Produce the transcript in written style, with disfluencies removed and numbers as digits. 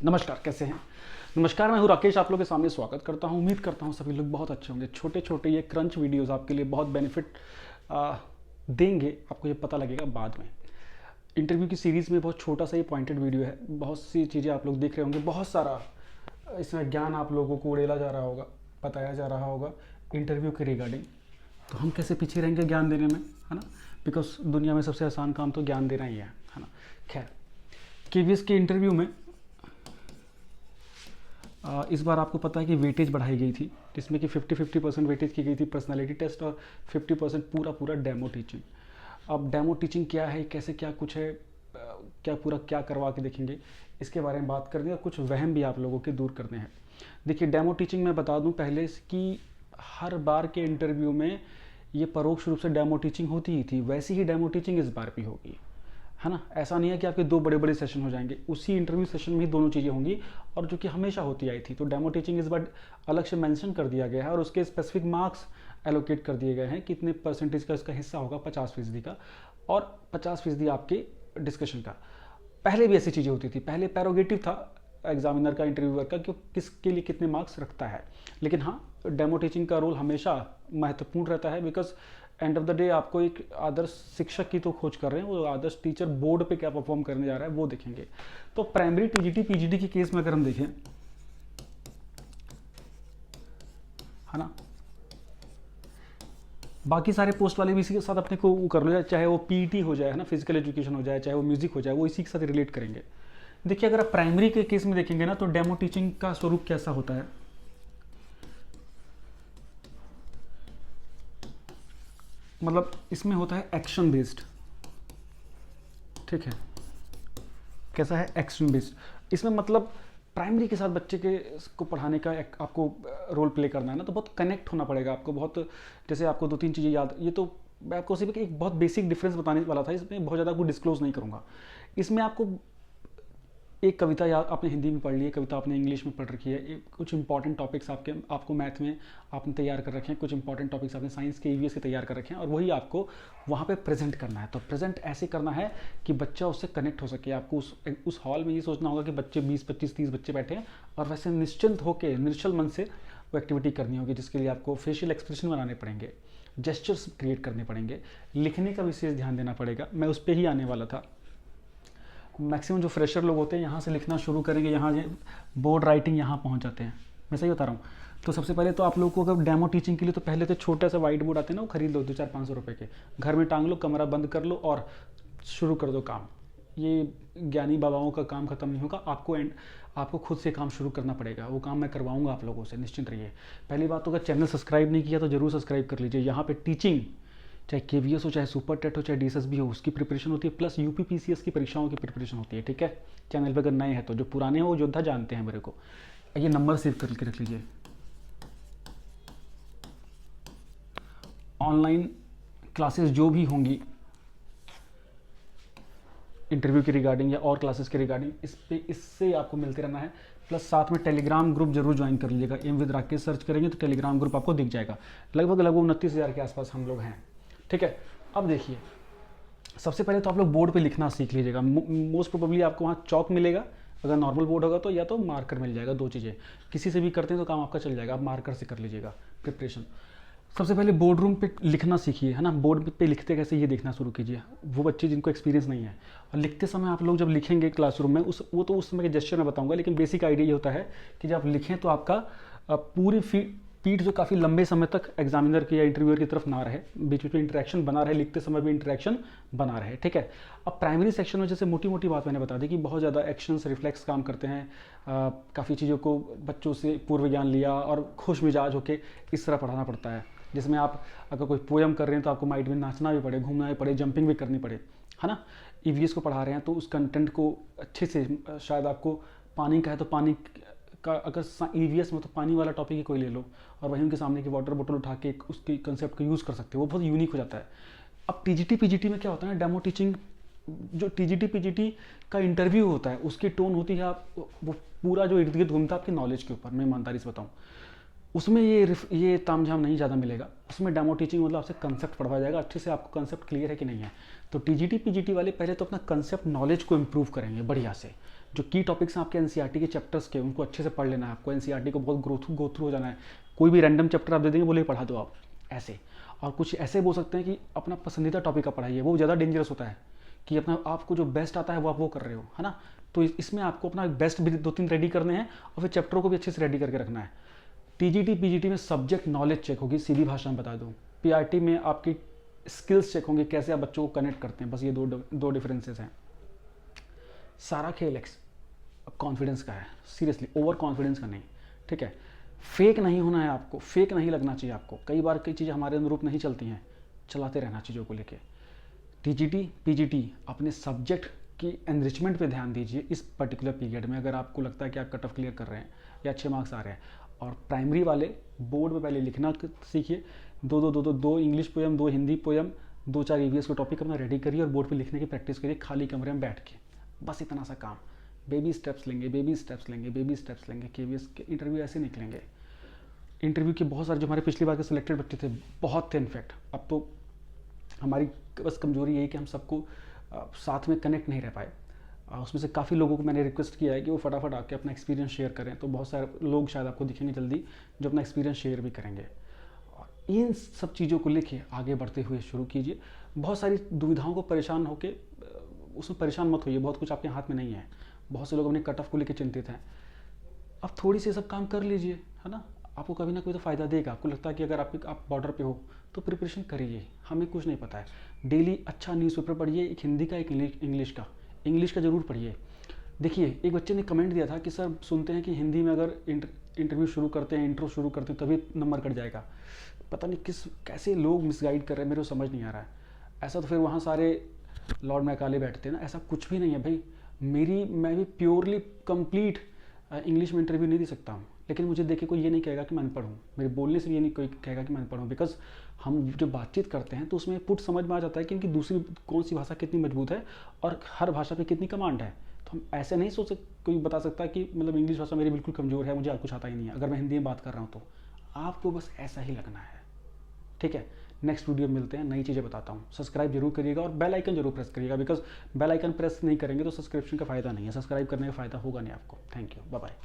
नमस्कार, कैसे हैं? नमस्कार, मैं हूं राकेश, आप लोगों के सामने स्वागत करता हूं। उम्मीद करता हूं सभी लोग बहुत अच्छे होंगे। छोटे छोटे ये क्रंच वीडियोस आपके लिए बहुत बेनिफिट देंगे, आपको ये पता लगेगा बाद में। इंटरव्यू की सीरीज़ में बहुत छोटा सा ये पॉइंटेड वीडियो है। बहुत सी चीज़ें आप लोग देख रहे होंगे, बहुत सारा इसमें ज्ञान आप लोगों को उड़ेला जा रहा होगा, बताया जा रहा होगा इंटरव्यू के रिगार्डिंग। तो हम कैसे पीछे रहेंगे ज्ञान देने में, है ना? बिकॉज दुनिया में सबसे आसान काम तो ज्ञान देना ही है ना? खैर, केवीएस के इंटरव्यू में इस बार आपको पता है कि वेटेज बढ़ाई गई थी, जिसमें कि 50-50% वेटेज की गई थी पर्सनालिटी टेस्ट और 50% पूरा डेमो टीचिंग। अब डेमो टीचिंग क्या है, कैसे क्या कुछ है, क्या पूरा क्या करवा के देखेंगे, इसके बारे में बात करनी है और कुछ वहम भी आप लोगों के दूर करने हैं। देखिए, डेमो टीचिंग मैं बता दूं पहले कि हर बार के इंटरव्यू में ये परोक्ष रूप से डेमो टीचिंग होती ही थी, वैसी ही डेमो टीचिंग इस बार भी होगी, है ना? ऐसा नहीं है कि आपके दो बड़े बड़े सेशन हो जाएंगे, उसी इंटरव्यू सेशन में ही दोनों चीज़ें होंगी, और जो कि हमेशा होती आई थी। तो डेमो टीचिंग इस बार अलग से मेंशन कर दिया गया है और उसके स्पेसिफिक मार्क्स एलोकेट कर दिए गए हैं, कितने परसेंटेज का इसका हिस्सा होगा, 50% का, और 50% आपके डिस्कशन का। पहले भी ऐसी चीज़ें होती थी, पहले पैरोगेटिव था एग्जामिनर का, इंटरव्यूअर का, कि किसके लिए कितने मार्क्स रखता है। लेकिन हाँ, डेमो टीचिंग का रोल हमेशा महत्वपूर्ण रहता है, because end of the day आपको एक आदर्श शिक्षक की तो खोज कर रहे हैं, वो आदर्श टीचर बोर्ड पे क्या परफॉर्म करने जा रहा है वो देखेंगे। तो प्राइमरी टीजीटी पीजीटी के केस में अगर हम देखें, है ना, बाकी सारे पोस्ट वाले भी इसी के साथ अपने को कर लो, चाहे वो पीईटी हो जाए, है ना, फिजिकल एजुकेशन हो जाए, चाहे वो म्यूजिक हो जाए, वो इसी के साथ रिलेट करेंगे। देखिए, अगर आप प्राइमरी के केस में देखेंगे ना, तो डेमो टीचिंग का स्वरूप कैसा होता है। मतलब इसमें होता है एक्शन बेस्ड, ठीक है? कैसा है? Action based. इसमें मतलब प्राइमरी के साथ बच्चे के को पढ़ाने का एक आपको रोल प्ले करना है ना, तो बहुत कनेक्ट होना पड़ेगा आपको। बहुत जैसे आपको दो तीन चीज़ें याद, ये तो मैं आपको सिर्फ एक बहुत बेसिक डिफरेंस बताने वाला था, इसमें बहुत ज़्यादा आपको डिस्क्लोज नहीं करूँगा। इसमें आपको एक कविता या आपने हिंदी में पढ़ ली है, कविता आपने इंग्लिश में पढ़ रखी है, कुछ इंपॉर्टेंट टॉपिक्स आपको मैथ में आपने तैयार कर रखे हैं, कुछ इंपॉर्टेंट टॉपिक्स आपने साइंस के ईवीएस के तैयार कर रखे हैं, और वही आपको वहाँ पे प्रेजेंट करना है। तो प्रेजेंट ऐसे करना है कि बच्चा उससे कनेक्ट हो सके। आपको उस हॉल में ये सोचना होगा कि बच्चे 20-25-30 बच्चे बैठे हैं, और वैसे निश्चिंत होकर निर्छल मन से वो एक्टिविटी करनी होगी, जिसके लिए आपको फेशियल एक्सप्रेशन बनाने पड़ेंगे, जेस्चर्स क्रिएट करने पड़ेंगे, लिखने का विशेष ध्यान देना पड़ेगा। मैं उस पर ही आने वाला था। मैक्सिमम जो फ्रेशर लोग होते हैं यहाँ से लिखना शुरू करेंगे, यहाँ बोर्ड राइटिंग यहाँ पहुँच जाते हैं, मैं सही बता रहा हूँ। तो सबसे पहले तो आप लोगों को अगर डेमो टीचिंग के लिए, तो पहले तो छोटा सा वाइट बोर्ड आते हैं ना, वो खरीद लो 200-500 रुपये के, घर में टांग लो, कमरा बंद कर लो और शुरू कर दो काम। ये ज्ञानी बाबाओं का काम खत्म नहीं होगा, आपको खुद से काम शुरू करना पड़ेगा। वो काम मैं करवाऊंगा आप लोगों से, निश्चिंत रहिए। पहली बात तो, अगर चैनल सब्सक्राइब नहीं किया तो जरूर सब्सक्राइब कर लीजिए। यहाँ पे टीचिंग, चाहे केवीएस हो, चाहे सुपर टेट हो, चाहे डीएसएसबी हो, उसकी प्रिपरेशन होती है, प्लस यूपीपीसीएस की परीक्षाओं की प्रिपरेशन होती है, ठीक है? चैनल पे अगर नए हैं तो, जो पुराने हैं वो योद्धा जानते हैं मेरे को। ये नंबर सेव करके रख लीजिए। ऑनलाइन क्लासेस जो भी होंगी इंटरव्यू के रिगार्डिंग या और क्लासेस के रिगार्डिंग, इससे आपको मिलते रहना है। प्लस साथ में टेलीग्राम ग्रुप जरूर ज्वाइन कर लीजिएगा। एम विद राकेश सर्च करेंगे तो टेलीग्राम ग्रुप आपको दिख जाएगा। लगभग 29,000 के आसपास हम लोग हैं, ठीक है? अब देखिए, सबसे पहले तो आप लोग बोर्ड पे लिखना सीख लीजिएगा। मोस्ट प्रोबेबली आपको वहाँ चौक मिलेगा, अगर नॉर्मल बोर्ड होगा तो, या तो मार्कर मिल जाएगा। दो चीज़ें, किसी से भी करते हैं तो काम आपका चल जाएगा, आप मार्कर से कर लीजिएगा प्रिपरेशन। सबसे पहले बोर्ड रूम पे लिखना सीखिए, है ना? बोर्ड पे लिखते कैसे ये देखना शुरू कीजिए। वो बच्चे जिनको एक्सपीरियंस नहीं है, और लिखते समय आप लोग जब लिखेंगे क्लासरूम में, वो तो उस समय के जेस्चर में बताऊंगा, लेकिन बेसिक आइडिया ये होता है कि जब आप लिखें तो आपका पूरी पीठ जो काफ़ी लंबे समय तक एग्जामिनर की या इंटरव्यूअर की तरफ ना रहे, बीच बीच में इंटरेक्शन बना रहे, लिखते समय भी इंटरेक्शन बना रहे, ठीक है? अब प्राइमरी सेक्शन में जैसे मोटी मोटी बात मैंने बता दी कि बहुत ज़्यादा एक्शंस रिफ्लेक्स काम करते हैं, काफ़ी चीज़ों को बच्चों से पूर्व ज्ञान लिया और खुश मिजाज होकर इस तरह पढ़ाना पड़ता है, जिसमें आप अगर कोई पोएम कर रहे हैं तो आपको माइंड में नाचना भी पड़े, घूमना भी पड़े, जंपिंग भी करनी पड़े, है ना? ईवीएस को पढ़ा रहे हैं तो उस कंटेंट को अच्छे से, शायद आपको पानी का है तो पानी का, अगर ईवीएस में तो पानी वाला टॉपिक ही कोई ले लो, और वहीं उनके सामने की वाटर बोतल उठा के उसकी कंसेप्ट को यूज़ कर सकते हो, वो बहुत यूनिक हो जाता है। अब टीजीटी पीजीटी में क्या होता है, डेमो टीचिंग, जो टीजीटी पीजीटी का इंटरव्यू होता है उसकी टोन होती है, आप वो पूरा जो इर्द गिर्द घूमता है आपकी नॉलेज के ऊपर। मैं ईमानदारी से बताऊँ, उसमें ये तामझाम नहीं ज़्यादा मिलेगा। उसमें डेमो टीचिंग मतलब आपसे कंसेप्ट पढ़वाया जाएगा, अच्छे से आपको कंसेप्ट क्लियर है कि नहीं है। तो टीजीटी पीजीटी वाले पहले तो अपना कंसेप्ट नॉलेज को इम्प्रूव करेंगे बढ़िया से। जो की टॉपिक्स हैं आपके एनसीईआरटी के चैप्टर्स के, उनको अच्छे से पढ़ लेना है आपको। एनसीईआरटी को बहुत गो थ्रू हो जाना है। कोई भी रैंडम चैप्टर आप दे देंगे, बोले पढ़ा दो आप ऐसे। और कुछ ऐसे बोल सकते हैं कि अपना पसंदीदा टॉपिक का पढ़ाइए, वो ज़्यादा डेंजरस होता है कि अपना आपको जो बेस्ट आता है वो आप वो कर रहे हो, है ना। तो इसमें आपको अपना बेस्ट भी 2-3 रेडी करने हैं और फिर चैप्टरों को भी अच्छे से रेडी करके रखना है। टीजीटी पीजीटी में सब्जेक्ट नॉलेज चेक होगी, सीधी भाषा में बता दूं। पीआरटी में आपकी स्किल्स चेक होंगे, कैसे आप बच्चों को कनेक्ट करते हैं। बस ये दो डिफरेंसेस हैं। सारा खेल कॉन्फिडेंस का है, सीरियसली ओवर कॉन्फिडेंस का नहीं, ठीक है। फेक नहीं होना है आपको, फेक नहीं लगना चाहिए आपको। कई बार कई चीज़ें हमारे अनुरूप नहीं चलती हैं, चलाते रहना चीज़ों को लेके। टीजीटी पीजीटी अपने सब्जेक्ट की एनरिचमेंट पे ध्यान दीजिए इस पर्टिकुलर पीरियड में, अगर आपको लगता है कि आप कट ऑफ क्लियर कर रहे हैं या अच्छे मार्क्स आ रहे हैं। और प्राइमरी वाले बोर्ड में पहले लिखना सीखिए, दो English poem, 2 Hindi poem, 2-4 EVS को टॉपिक अपना रेडी करिए और बोर्ड पे लिखने की प्रैक्टिस करिए खाली कमरे में बैठ के। बस इतना सा काम। बेबी स्टेप्स लेंगे, बेबी स्टेप्स लेंगे, बेबी स्टेप्स लेंगे। केवीएस के इंटरव्यू ऐसे निकलेंगे। इंटरव्यू के बहुत सारे जो हमारे पिछली बार के सिलेक्टेड बच्चे थे, बहुत थे इनफैक्ट। अब तो हमारी बस कमजोरी यही कि हम सबको साथ में कनेक्ट नहीं रह पाए। उसमें से काफ़ी लोगों को मैंने रिक्वेस्ट किया है कि वो फटाफट आके अपना एक्सपीरियंस शेयर करें। तो बहुत सारे लोग शायद आपको दिखेंगे जल्दी जो अपना एक्सपीरियंस शेयर भी करेंगे। और इन सब चीज़ों को लेके आगे बढ़ते हुए शुरू कीजिए। बहुत सारी दुविधाओं को परेशान होकर उसमें परेशान मत होइए, बहुत कुछ आपके हाथ में नहीं है। बहुत से लोग अपने कट ऑफ को लेकर चिंतित हैं। अब थोड़ी सी सब काम कर लीजिए, है ना। आपको कभी ना कोई तो फ़ायदा देगा। आपको लगता है कि अगर आप बॉर्डर पे हो तो प्रिपरेशन करिए। हमें कुछ नहीं पता है। डेली अच्छा न्यूज़पेपर पढ़िए, एक हिंदी का, एक इंग्लिश का ज़रूर पढ़िए। देखिए, एक बच्चे ने कमेंट दिया था कि सर सुनते हैं कि हिंदी में अगर इंटरव्यू शुरू करते हैं, इंट्रो शुरू करते हैं, तभी नंबर कट जाएगा। पता नहीं कैसे लोग मिसगाइड कर रहे हैं, मेरे को समझ नहीं आ रहा है। ऐसा तो फिर वहाँ सारे लॉर्ड मैकाले बैठते हैं ना, ऐसा कुछ भी नहीं है भाई। मैं भी प्योरली कंप्लीट इंग्लिश में इंटरव्यू नहीं दे सकता हूँ, लेकिन मुझे देख के कोई ये नहीं कहेगा कि मैं अनपढ़ हूँ। मेरे बोलने से ये नहीं कोई कहेगा कि मैं अनपढ़ हूँ। बिकॉज हम जो बातचीत करते हैं तो उसमें पुट समझ में आ जाता है कि इनकी दूसरी कौन सी भाषा कितनी मजबूत है और हर भाषा पे कितनी कमांड है। तो हम ऐसे नहीं सोच कोई बता सकता कि मतलब इंग्लिश भाषा मेरी बिल्कुल कमज़ोर है, मुझे कुछ आता ही नहीं है अगर मैं हिंदी में बात कर रहा हूँ। तो आपको बस ऐसा ही लगना है, ठीक है। नेक्स्ट वीडियो में मिलते हैं, नई चीज़ें बताता हूँ। सब्सक्राइब जरूर करिएगा और बेल आइकन जरूर प्रेस करिएगा, बिकॉज बेल आइकन प्रेस नहीं करेंगे तो सब्सक्रिप्शन का फ़ायदा नहीं है। सब्सक्राइब करने का फ़ायदा होगा नहीं आपको। Thank you, bye bye.